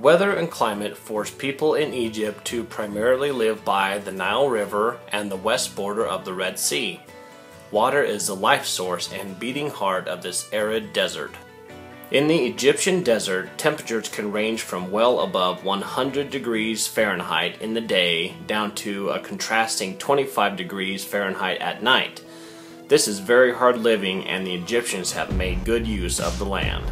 Weather and climate forced people in Egypt to primarily live by the Nile River and the west border of the Red Sea. Water is the life source and beating heart of this arid desert. In the Egyptian desert, temperatures can range from well above 100 degrees Fahrenheit in the day down to a contrasting 25 degrees Fahrenheit at night. This is very hard living, and the Egyptians have made good use of the land.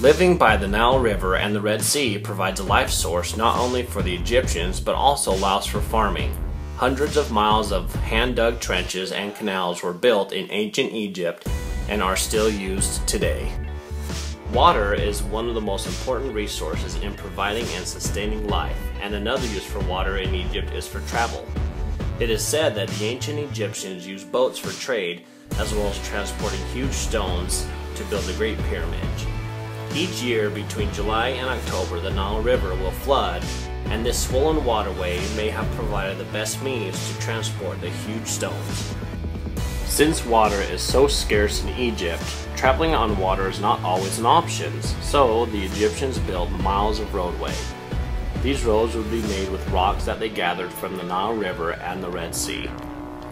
Living by the Nile River and the Red Sea provides a life source not only for the Egyptians but also allows for farming. Hundreds of miles of hand-dug trenches and canals were built in ancient Egypt and are still used today. Water is one of the most important resources in providing and sustaining life, and another use for water in Egypt is for travel. It is said that the ancient Egyptians used boats for trade as well as transporting huge stones to build the Great Pyramid. Each year between July and October, the Nile River will flood, and this swollen waterway may have provided the best means to transport the huge stones. Since water is so scarce in Egypt, traveling on water is not always an option, so the Egyptians built miles of roadway. These roads would be made with rocks that they gathered from the Nile River and the Red Sea.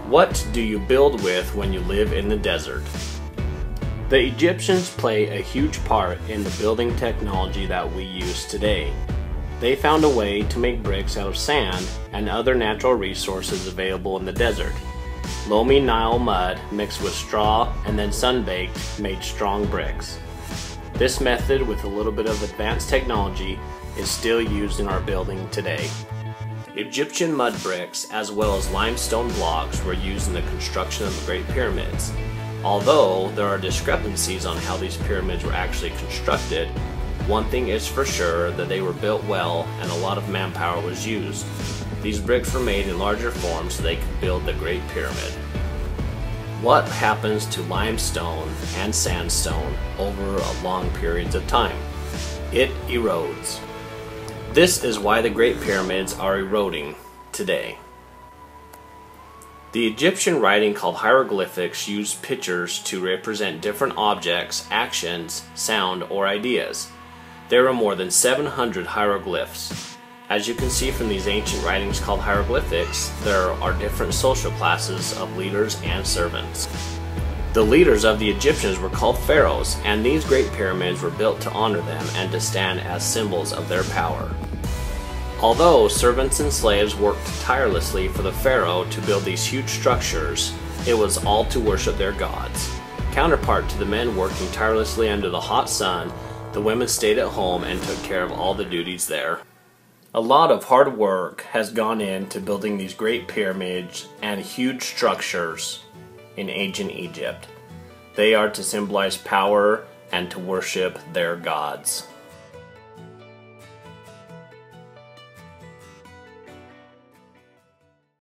What do you build with when you live in the desert? The Egyptians play a huge part in the building technology that we use today. They found a way to make bricks out of sand and other natural resources available in the desert. Loamy Nile mud mixed with straw and then sun-baked made strong bricks. This method, with a little bit of advanced technology, is still used in our building today. Egyptian mud bricks as well as limestone blocks were used in the construction of the Great Pyramids. Although there are discrepancies on how these pyramids were actually constructed, one thing is for sure, that they were built well and a lot of manpower was used. These bricks were made in larger forms so they could build the Great Pyramid. What happens to limestone and sandstone over long periods of time? It erodes. This is why the Great Pyramids are eroding today. The Egyptian writing called hieroglyphics used pictures to represent different objects, actions, sound, or ideas. There are more than 700 hieroglyphs. As you can see from these ancient writings called hieroglyphics, there are different social classes of leaders and servants. The leaders of the Egyptians were called pharaohs, and these great pyramids were built to honor them and to stand as symbols of their power. Although servants and slaves worked tirelessly for the pharaoh to build these huge structures, it was all to worship their gods. Counterpart to the men working tirelessly under the hot sun, the women stayed at home and took care of all the duties there. A lot of hard work has gone into building these great pyramids and huge structures in ancient Egypt. They are to symbolize power and to worship their gods.